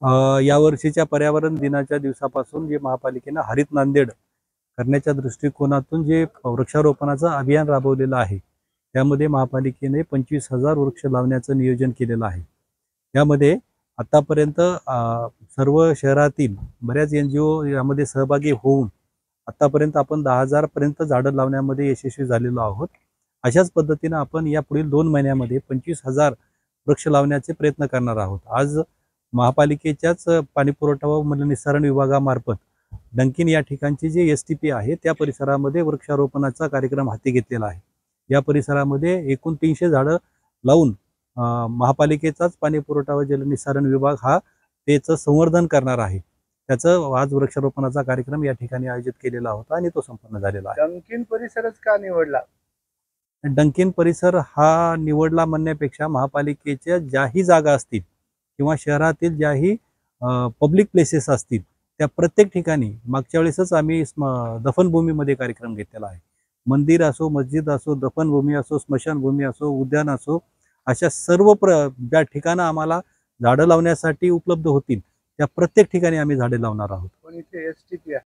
या वर्षीच्या पर्यावरण दिनाच्या दिवसापासून जे महापालिकेनं हरित नांदेड करण्याच्या दृष्टिकोनातून जे वृक्षारोपणाचं अभियान राबवलेलं आहे, त्यामध्ये महापालिकेने 25,000 वृक्ष लावण्याचं नियोजन केलेलं आहे. यामध्ये आतापर्यंत सर्व शहरातील बऱ्याच NGO यामध्ये सहभागी होऊन आतापर्यंत आपण 10,000 पर्यंत झाडं लावण्यामध्ये यशस्वी झालेलो आहोत. अशाच पद्धतीनं आपण या पुढील 2 महिन्यामध्ये 25,000 वृक्ष लावण्याचे प्रयत्न करणार आहोत. आज महापालिकेच्याच पाणीपुरवठा व मलनिस्सारण विभागामार्फत डंकिन या ठिकाणची जी STP आहे त्या परिसरामध्ये वृक्षारोपणाचा कार्यक्रम हाती घेतलेला आहे. या परिसरामध्ये एकूण 300 झाडं लावून महापालिकेचाच पाणीपुरवठा व जलनिस्सारण विभाग हा त्याचं संवर्धन करणार आहे. त्याचं आज वृक्षारोपणाचा कार्यक्रम या ठिकाणी आयोजित केलेला होता आणि तो संपन्न झालेला आहे. डंकिन परिसरच का निवडला? डंकिन परिसर हा निवडला म्हणण्यापेक्षा महापालिकेच्या ज्याही जागा असतील किंवा शहरातील ज्याही पब्लिक प्लेसेस असतील त्या प्रत्येक ठिकाणी मागच्या वेळेसच आम्ही दफनभूमीमध्ये कार्यक्रम घेतलेला आहे. मंदिर असो, मस्जिद असो, दफनभूमी असो, स्मशानभूमी असो, उद्यान असो, अशा सर्व ज्या ठिकाणं आम्हाला झाडं लावण्यासाठी उपलब्ध होतील त्या प्रत्येक ठिकाणी आम्ही झाडे लावणार आहोत. पण इथे STP आहे.